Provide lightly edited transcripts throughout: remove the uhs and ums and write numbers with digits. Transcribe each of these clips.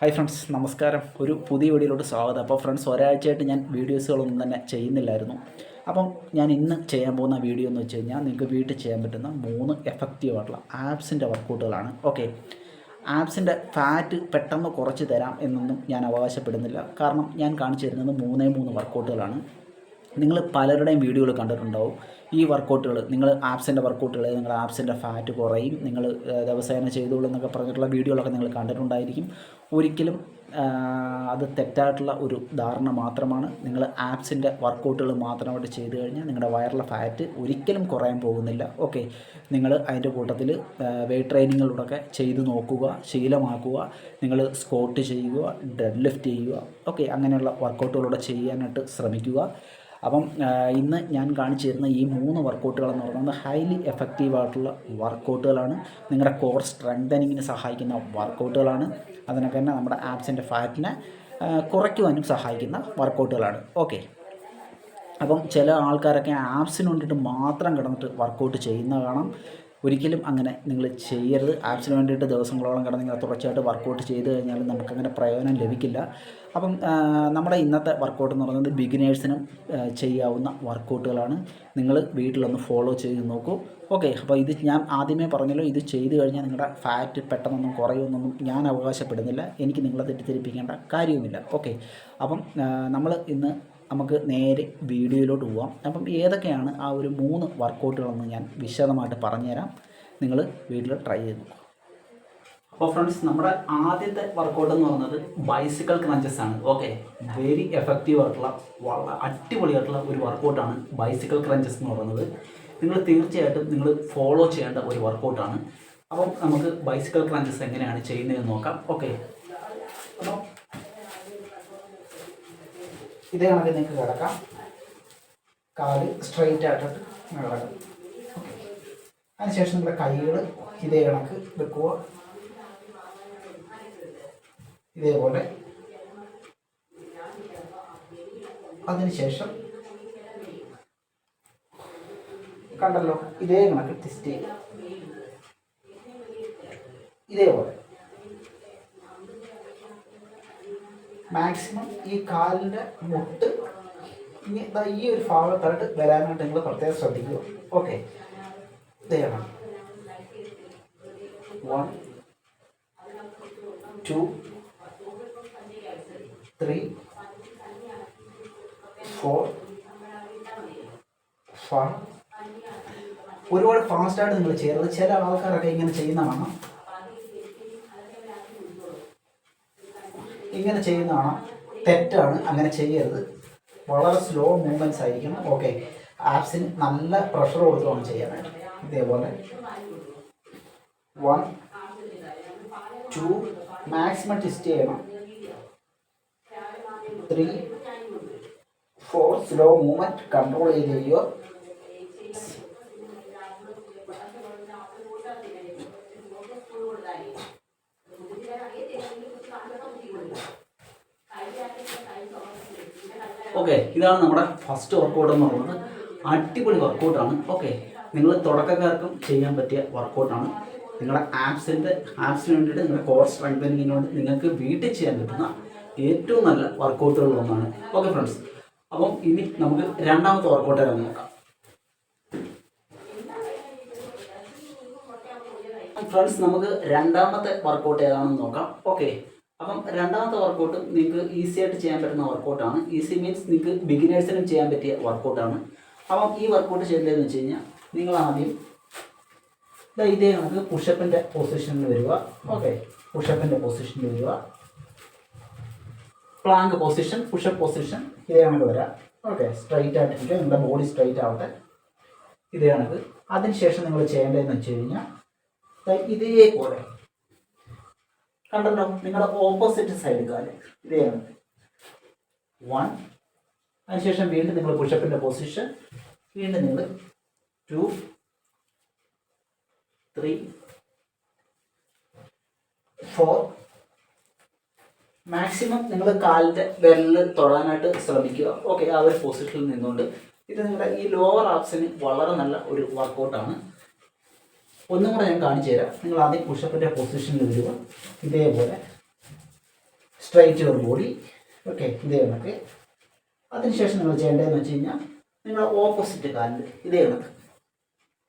Hi friends, നമസ്കാരം. ഒരു പുതിയ വീഡിയോയിലോട്ട് സ്വാഗതം. അപ്പോൾ ഫ്രണ്ട്സ്, ഒരാഴ്ചയായിട്ട് ഞാൻ വീഡിയോസുകളൊന്നും തന്നെ ചെയ്യുന്നില്ലായിരുന്നു. അപ്പം ഞാൻ ഇന്ന് ചെയ്യാൻ പോകുന്ന വീഡിയോ എന്ന് വെച്ച് കഴിഞ്ഞാൽ നിങ്ങൾക്ക് വീട്ടിൽ ചെയ്യാൻ പറ്റുന്ന 3 എഫക്റ്റീവായിട്ടുള്ള ആപ്സിൻ്റെ വർക്കൗട്ടുകളാണ്. ഓക്കെ, ആപ്സിൻ്റെ ഫാറ്റ് പെട്ടെന്ന് കുറച്ച് തരാം എന്നൊന്നും ഞാൻ അവകാശപ്പെടുന്നില്ല. കാരണം ഞാൻ കാണിച്ചു തരുന്നത് 3 വർക്കൗട്ടുകളാണ്. നിങ്ങൾ പലരുടെയും വീഡിയോകൾ കണ്ടിട്ടുണ്ടാവും. ഈ വർക്കൗട്ടുകൾ നിങ്ങൾ ആപ്സിൻ്റെ വർക്കൗട്ടുകൾ, നിങ്ങൾ ആപ്സിൻ്റെ ഫാറ്റ് കുറയും, നിങ്ങൾ ദിവസേന ചെയ്തോളൂ എന്നൊക്കെ പറഞ്ഞിട്ടുള്ള വീഡിയോകളൊക്കെ നിങ്ങൾ കണ്ടിട്ടുണ്ടായിരിക്കും. ഒരിക്കലും അത് തെറ്റായിട്ടുള്ള ഒരു ധാരണ മാത്രമാണ്. നിങ്ങൾ ആപ്സിൻ്റെ വർക്കൗട്ടുകൾ മാത്രമായിട്ട് ചെയ്തു കഴിഞ്ഞാൽ നിങ്ങളുടെ വയറിലെ ഫാറ്റ് ഒരിക്കലും കുറയാൻ പോകുന്നില്ല. ഓക്കെ, നിങ്ങൾ അതിൻ്റെ കൂട്ടത്തിൽ വെയ്റ്റ് ട്രെയിനിങ്ങിലൂടെയൊക്കെ ചെയ്ത് നോക്കുക, ശീലമാക്കുക. നിങ്ങൾ സ്ക്വാട്ട് ചെയ്യുക, ഡെഡ് ലിഫ്റ്റ് ചെയ്യുക. ഓക്കെ, അങ്ങനെയുള്ള വർക്കൗട്ടുകളൂടെ ചെയ്യാനായിട്ട് ശ്രമിക്കുക. അപ്പം ഇന്ന് ഞാൻ കാണിച്ചു തരുന്ന ഈ 3 വർക്കൗട്ടുകളെന്ന് പറയുന്നത് ഹൈലി എഫക്റ്റീവായിട്ടുള്ള വർക്കൗട്ടുകളാണ്. നിങ്ങളുടെ കോർ സ്ട്രെങ്തനിങ്ങിന് സഹായിക്കുന്ന വർക്കൗട്ടുകളാണ്. അതിനൊക്കെ തന്നെ നമ്മുടെ ആപ്സിൻ്റെ ഫാറ്റിനെ കുറയ്ക്കുവാനും സഹായിക്കുന്ന വർക്കൗട്ടുകളാണ്. ഓക്കെ, അപ്പം ചില ആൾക്കാരൊക്കെ ആപ്സിന് വേണ്ടിയിട്ട് മാത്രം കിടന്നിട്ട് വർക്കൗട്ട് ചെയ്യുന്ന കാണാം. ഒരിക്കലും അങ്ങനെ നിങ്ങൾ ചെയ്യരുത്. ആപ്സിന് വേണ്ടിയിട്ട് ദിവസങ്ങളോളം കിടന്ന് നിങ്ങൾ തുടർച്ചയായിട്ട് വർക്കൗട്ട് ചെയ്ത് കഴിഞ്ഞാൽ നമുക്കങ്ങനെ പ്രയോജനം ലഭിക്കില്ല. അപ്പം നമ്മുടെ ഇന്നത്തെ വർക്കൗട്ട് എന്ന് പറയുന്നത് ബിഗിനേഴ്സിനും ചെയ്യാവുന്ന വർക്കൗട്ടുകളാണ്. നിങ്ങൾ വീട്ടിലൊന്ന് ഫോളോ ചെയ്ത് നോക്കൂ. ഓക്കെ, അപ്പോൾ ഇത് ഞാൻ ആദ്യമേ പറഞ്ഞല്ലോ, ഇത് ചെയ്ത് കഴിഞ്ഞാൽ നിങ്ങളുടെ ഫാറ്റ് പെട്ടെന്നൊന്നും കുറയുമെന്നൊന്നും ഞാൻ അവകാശപ്പെടുന്നില്ല. എനിക്ക് നിങ്ങളെ തെറ്റിദ്ധരിപ്പിക്കേണ്ട കാര്യവുമില്ല. ഓക്കെ, അപ്പം നമുക്ക് നേരെ വീഡിയോയിലോട്ട് പോവാം. അപ്പം ഏതൊക്കെയാണ് ആ ഒരു 3 വർക്കൗട്ടുകളെന്ന് ഞാൻ വിശദമായിട്ട് പറഞ്ഞുതരാം. നിങ്ങൾ വീട്ടിൽ ട്രൈ ചെയ്ത് നോക്കുക. അപ്പോൾ ഫ്രണ്ട്സ്, നമ്മുടെ ആദ്യത്തെ വർക്കൗട്ട് എന്ന് പറയുന്നത് ബൈസിക്കിൾ ക്രഞ്ചസ് ആണ്. ഓക്കെ, വെരി എഫക്റ്റീവ് ആയിട്ടുള്ള വളരെ അടിപൊളിയായിട്ടുള്ള ഒരു വർക്കൗട്ടാണ് ബൈസിക്കിൾ ക്രഞ്ചസ് എന്ന് പറയുന്നത്. നിങ്ങൾ തീർച്ചയായിട്ടും ഫോളോ ചെയ്യേണ്ട ഒരു വർക്കൗട്ടാണ്. അപ്പം നമുക്ക് ബൈസിക്കിൾ ക്രഞ്ചസ് എങ്ങനെയാണ് ചെയ്യുന്നതെന്ന് നോക്കാം. ഓക്കെ, അപ്പം ഇതേ കണക്ക് നിങ്ങൾക്ക് കിടക്കാം. കാല് സ്ട്രെയിറ്റ് ആയിട്ടിട്ട് കിടക്കാം. ഓക്കെ, അതിനുശേഷം നിങ്ങളുടെ കൈകൾ ഇതേ കണക്ക് വെക്കുക. ഇതേപോലെ അതിനുശേഷം കണ്ടല്ലോ, ഇതേ കണക്ക് ട്വിസ്റ്റ് ചെയ്യുക. ഇതേപോലെ മാക്സിമം ഈ കാലിൻ്റെ മുട്ട് ഈ ഒരു ഭാഗത്തായിട്ട് വരാനായിട്ട് നിങ്ങൾ പ്രത്യേകം ശ്രദ്ധിക്കുക. ഓക്കെ, ഇതാണ് 1 2 3 4 5. ഒരുപാട് ഫാസ്റ്റായിട്ട് നിങ്ങൾ ചെയ്യരുത്. ചില ആൾക്കാരൊക്കെ ഇങ്ങനെ ചെയ്യുന്നതാണ്, തെറ്റാണ്. അങ്ങനെ ചെയ്യരുത്. വളരെ സ്ലോ മൂവ്മെൻറ്റ്സ് ആയിരിക്കണം. ഓക്കെ, ആപ്സിന് നല്ല പ്രഷർ കൊടുത്തുകൊണ്ട് ചെയ്യാനായിട്ട്. ഇതേപോലെ 1 2 മാക്സിമം ട്വിസ്റ്റ് ചെയ്യണം. 3 4 സ്ലോ മൂവ്മെൻറ്റ് കൺട്രോൾ ചെയ്ത് ചെയ്യുക. ഓക്കെ, ഇതാണ് നമ്മുടെ ഫസ്റ്റ് വർക്കൗട്ട് എന്ന് പറയുന്നത്. അടിപൊളി വർക്കൗട്ടാണ്. ഓക്കെ, നിങ്ങൾ തുടക്കക്കാർക്കും ചെയ്യാൻ പറ്റിയ വർക്കൗട്ടാണ്. നിങ്ങളുടെ ആപ്സിന് വേണ്ടിയിട്ട് നിങ്ങളുടെ കോർ സ്ട്രെങ്തനിങ്ങിന് വേണ്ടി നിങ്ങൾക്ക് വീട്ടിൽ ചെയ്യാൻ പറ്റുന്ന ഏറ്റവും നല്ല വർക്കൗട്ടുകളിലൊന്നാണ്. ഓക്കെ ഫ്രണ്ട്സ്, അപ്പം ഇനി നമുക്ക് രണ്ടാമത്തെ വർക്കൗട്ട് ഏതാണെന്ന് നോക്കാം. ഫ്രണ്ട്സ്, നമുക്ക് രണ്ടാമത്തെ വർക്കൗട്ട് ഏതാണെന്ന് നോക്കാം. ഓക്കെ, അപ്പം രണ്ടാമത്തെ വർക്കൗട്ട് നിങ്ങൾക്ക് ഈസി ആയിട്ട് ചെയ്യാൻ പറ്റുന്ന വർക്കൗട്ടാണ്. ഈസി മീൻസ് നിങ്ങൾക്ക് ബിഗിനേഴ്സിനും ചെയ്യാൻ പറ്റിയ വർക്കൗട്ടാണ്. അപ്പം ഈ വർക്കൗട്ട് ചെയ്യേണ്ടതെന്ന് വെച്ച് കഴിഞ്ഞാൽ നിങ്ങൾ ആദ്യം ഇതേ കണക്ക് പുഷപ്പിൻ്റെ പൊസിഷനിൽ വരിക. ഓക്കെ, പുഷപ്പിൻ്റെ പൊസിഷനിൽ വരിക. പ്ലാങ്ക് പൊസിഷൻ, പുഷപ്പ് പൊസിഷൻ ഇതേ കണക്ക് വരാം. ഓക്കെ, സ്ട്രൈറ്റ് ആയിട്ടിരിക്കുക. നിങ്ങളുടെ ബോഡി സ്ട്രൈറ്റ് ആവട്ടെ. ഇതേ കണക്ക്. അതിനുശേഷം നിങ്ങൾ ചെയ്യേണ്ടതെന്ന് വെച്ച് കഴിഞ്ഞാൽ ഇതേപോലെ കണ്ടല്ലോ, നിങ്ങളുടെ ഓപ്പോസിറ്റ് സൈഡ് കാല് ഇതേയാണ് 1. അതിനുശേഷം വീണ്ടും നിങ്ങൾ പുഷപ്പിൻ്റെ പൊസിഷൻ. വീണ്ടും നിങ്ങൾ 2 3 4. മാക്സിമം നിങ്ങൾ കാലിൻ്റെ വിരലിൽ തൊടാനായിട്ട് ശ്രമിക്കുക. ഓക്കെ, ആ ഒരു പൊസിഷനിൽ നിന്നുകൊണ്ട് ഇത് നിങ്ങളുടെ ഈ ലോവർ ആപ്സിന് വളരെ നല്ല ഒരു വർക്കൗട്ടാണ്. ഒന്നും കൂടെ ഞാൻ കാണിച്ചു തരാം. നിങ്ങൾ ആദ്യം പുഷപ്പിൻ്റെ പൊസിഷനിൽ വരിക. ഇതേപോലെ സ്ട്രൈറ്റ് യുവർ ബോഡി. ഓക്കെ, ഇതേ കണക്ക്. അതിനുശേഷം നിങ്ങൾ ചെയ്യേണ്ടതെന്ന് വെച്ച് കഴിഞ്ഞാൽ നിങ്ങൾ ഓപ്പോസിറ്റ് കാലിൽ ഇതേ കണക്ക്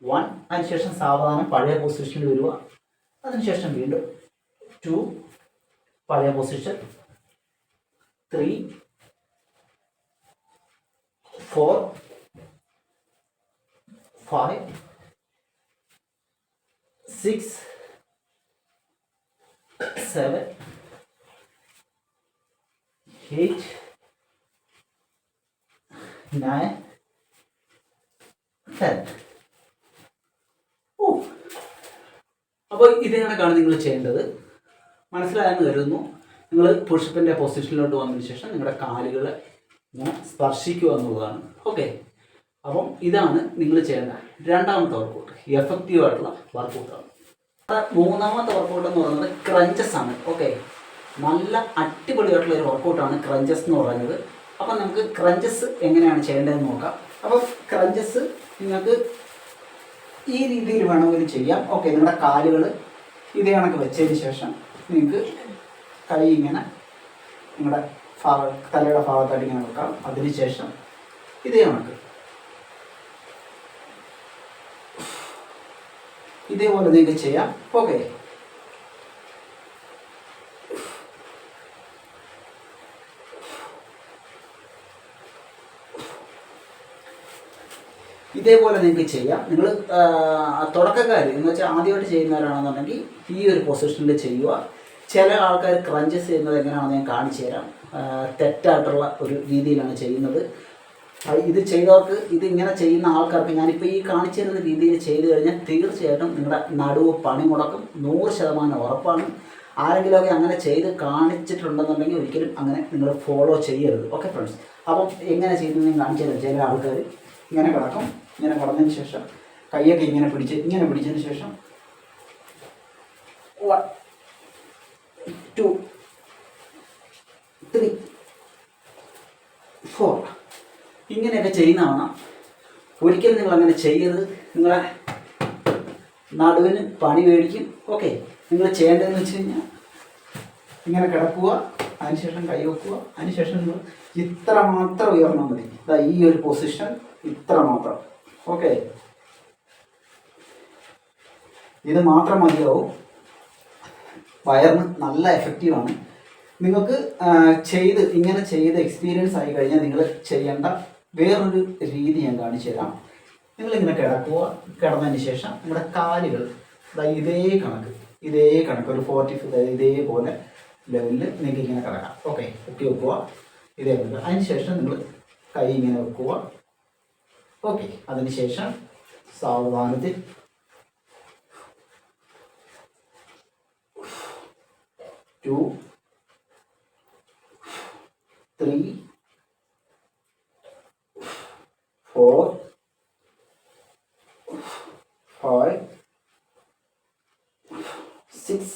1, അതിനുശേഷം സാവധാനം പഴയ പൊസിഷനിൽ വരിക. അതിനുശേഷം വീണ്ടും 2, പഴയ പൊസിഷൻ, 3, 4, 5, 6, 7, 8, 9, 10. അപ്പോൾ ഇതേ കണക്കാണ് നിങ്ങൾ ചെയ്യേണ്ടത്. മനസ്സിലായെന്ന് കരുതുന്നു. നിങ്ങൾ പുഷപ്പിൻ്റെ പൊസിഷനിലോട്ട് വന്നതിന് ശേഷം നിങ്ങളുടെ കാലുകൾ ഇങ്ങനെ സ്പർശിക്കുക എന്നുള്ളതാണ്. ഓക്കെ, അപ്പം ഇതാണ് നിങ്ങൾ ചെയ്യേണ്ട രണ്ടാമത്തെ വർക്കൗട്ട്, എഫക്റ്റീവ് ആയിട്ടുള്ള വർക്കൗട്ടാണ്. മൂന്നാമത്തെ വർക്കൗട്ട് എന്ന് പറയുന്നത് ക്രഞ്ചസ് ആണ്. ഓക്കെ, നല്ല അടിപൊളിയായിട്ടുള്ള ഒരു വർക്കൗട്ടാണ് ക്രഞ്ചസ് എന്ന് പറയുന്നത്. അപ്പം നമുക്ക് ക്രഞ്ചസ് എങ്ങനെയാണ് ചെയ്യേണ്ടതെന്ന് നോക്കാം. അപ്പം ക്രഞ്ചസ് നിങ്ങൾക്ക് ഈ രീതിയിൽ വേണമെങ്കിലും ചെയ്യാം. ഓക്കെ, നിങ്ങളുടെ കാലുകൾ ഇതേ കണക്ക് വെച്ചതിന് ശേഷം നിങ്ങൾക്ക് കൈ ഇങ്ങനെ നിങ്ങളുടെ തലയുടെ ഭാഗത്തായിട്ട് ഇങ്ങനെ വെക്കാം. അതിനുശേഷം ഇതേ കണക്ക് ഇതേപോലെ നിങ്ങൾക്ക് ചെയ്യാം. ഓക്കെ, ഇതേപോലെ നിങ്ങൾക്ക് ചെയ്യാം. നിങ്ങൾ തുടക്കക്കാർ എന്ന് വെച്ചാൽ ആദ്യമായിട്ട് ചെയ്യുന്നവരാണെന്നുണ്ടെങ്കിൽ ഈ ഒരു പൊസിഷനിൽ ചെയ്യുക. ചില ആൾക്കാർ ക്രഞ്ചസ് ചെയ്യുന്നത് എങ്ങനെയാണെന്ന് ഞാൻ കാണിച്ചു തരാം. തെറ്റായിട്ടുള്ള ഒരു രീതിയിലാണ് ചെയ്യുന്നത്. ഇത് ചെയ്തവർക്ക്, ഇതിങ്ങനെ ചെയ്യുന്ന ആൾക്കാർക്ക് ഞാനിപ്പോൾ ഈ കാണിച്ചു തരുന്ന രീതിയിൽ ചെയ്തു കഴിഞ്ഞാൽ തീർച്ചയായിട്ടും നിങ്ങളുടെ നടുവ് പണി മുടക്കും, 100% ഉറപ്പാണ്. ആരെങ്കിലുമൊക്കെ അങ്ങനെ ചെയ്ത് കാണിച്ചിട്ടുണ്ടെന്നുണ്ടെങ്കിൽ ഒരിക്കലും അങ്ങനെ നിങ്ങൾ ഫോളോ ചെയ്യരുത്. ഓക്കെ ഫ്രണ്ട്സ്, അപ്പം എങ്ങനെ ചെയ്യുന്നത് ഞാൻ കാണിച്ചു തരാം. ചില ആൾക്കാർ ഇങ്ങനെ കിടക്കും. ഇങ്ങനെ കിടന്നതിന് ശേഷം കൈയൊക്കെ ഇങ്ങനെ പിടിച്ചതിന് ശേഷം 1, 2, 3, 4 ഇങ്ങനെയൊക്കെ ചെയ്യുന്നതാണ്. ഒരിക്കലും നിങ്ങൾ അങ്ങനെ ചെയ്യരുത്. നിങ്ങളെ നടുവിന് പണി മേടിക്കും. ഓക്കെ, നിങ്ങൾ ചെയ്യേണ്ടതെന്ന് വെച്ച് കഴിഞ്ഞാൽ ഇങ്ങനെ കിടക്കുക, അതിനുശേഷം കൈ വെക്കുക, അതിനുശേഷം നിങ്ങൾ ഇത്ര മാത്രം ഉയർന്നാൽ മതി. ഈ ഒരു പൊസിഷൻ ഇത്ര മാത്രം. ഓക്കെ, ഇത് മാത്രം മതിയാവും. വയറിന് നല്ല എഫക്റ്റീവാണ്. നിങ്ങൾക്ക് ഇങ്ങനെ ചെയ്ത് എക്സ്പീരിയൻസ് ആയി കഴിഞ്ഞാൽ നിങ്ങൾ ചെയ്യേണ്ട വേറൊരു രീതി ഞാൻ കാണിച്ചു തരാം. നിങ്ങളിങ്ങനെ കിടക്കുക. കിടന്നതിന് ശേഷം നിങ്ങളുടെ കാലുകൾ ഇതേ കണക്ക് ഒരു 45 ഇതേപോലെ ലെവലിൽ നിങ്ങൾക്ക് ഇങ്ങനെ കിടക്കാം. ഓക്കെ, കുട്ടി വെക്കുക ഇതേപോലെ. അതിനുശേഷം നിങ്ങൾ കൈ ഇങ്ങനെ വെക്കുക. ഓക്കെ, അതിനുശേഷം സാവധാനത്തിൽ 2, 3, 4, 5, 6,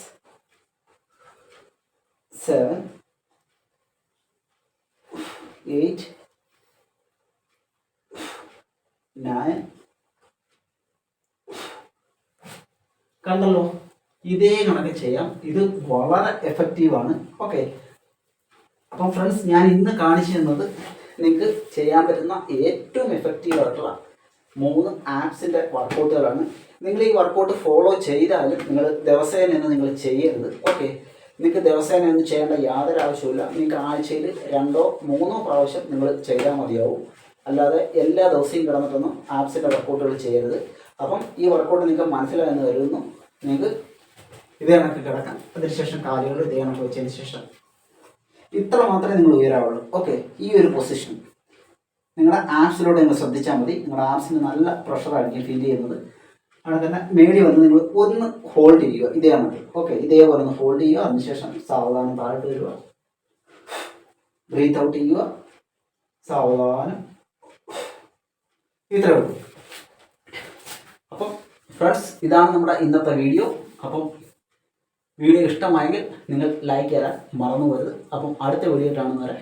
7, 8, 9. കണ്ടല്ലോ, ഇതേ കണക്ക് ചെയ്യാം. ഇത് വളരെ എഫക്റ്റീവാണ്. ഓക്കെ, അപ്പം ഫ്രണ്ട്സ്, ഞാൻ ഇന്ന് കാണിച്ചു തന്നത് നിങ്ങൾക്ക് ചെയ്യാൻ പറ്റുന്ന ഏറ്റവും എഫക്റ്റീവായിട്ടുള്ള 3 ആപ്സിൻ്റെ വർക്കൗട്ടുകളാണ്. നിങ്ങൾ ഈ വർക്കൗട്ട് ഫോളോ ചെയ്താലും നിങ്ങൾ ദിവസേന നിങ്ങൾ ചെയ്യരുത്. ഓക്കെ, നിങ്ങൾക്ക് ദിവസേന ഒന്നും ചെയ്യേണ്ട യാതൊരു ആവശ്യമില്ല. നിങ്ങൾക്ക് ആഴ്ചയിൽ 2 or 3 പ്രാവശ്യം നിങ്ങൾ ചെയ്താൽ മതിയാവും. അല്ലാതെ എല്ലാ ദിവസവും കിടന്നിട്ടൊന്നും ആപ്സിൻ്റെ വർക്കൗട്ടുകൾ ചെയ്യരുത്. അപ്പം ഈ വർക്കൗട്ട് നിങ്ങൾക്ക് മനസ്സിലായെന്ന് കരുതുന്നു. നിങ്ങൾക്ക് ഇതേ കണക്ക് കിടക്കാം. അതിനുശേഷം കാലുകൾ ഇതേ കണക്ക് വെച്ചതിന് ശേഷം ഇത്ര മാത്രമേ നിങ്ങൾ ഉയരാവുള്ളൂ. ഓക്കെ, ഈ ഒരു പൊസിഷൻ നിങ്ങളുടെ ആപ്സിലൂടെ നിങ്ങൾ ശ്രദ്ധിച്ചാൽ മതി. നിങ്ങളുടെ ആപ്സിന് നല്ല പ്രഷറായിരിക്കും ഫീൽ ചെയ്യുന്നത്. അവിടെ തന്നെ മേടി വന്ന് നിങ്ങൾ ഒന്ന് ഹോൾഡ് ചെയ്യുക. ഇതേ കണക്ക്. ഓക്കെ, ഇതേപോലെ ഒന്ന് ഹോൾഡ് ചെയ്യുക. അതിനുശേഷം സാവധാനം താഴോട്ട് വരിക. ബ്രീത്ത് ഔട്ട് ചെയ്യുക. സാവധാനം. ഇത്രയേ ഉള്ളൂ. അപ്പം ഫ്രണ്ട്സ്, ഇതാണ് നമ്മുടെ ഇന്നത്തെ വീഡിയോ. അപ്പം വീഡിയോ ഇഷ്ടമായെങ്കിൽ നിങ്ങൾ ലൈക്ക് ചെയ്യാൻ മറന്നു പോകരുത്. അപ്പം അടുത്ത വീഡിയോ കാണുന്നവരെ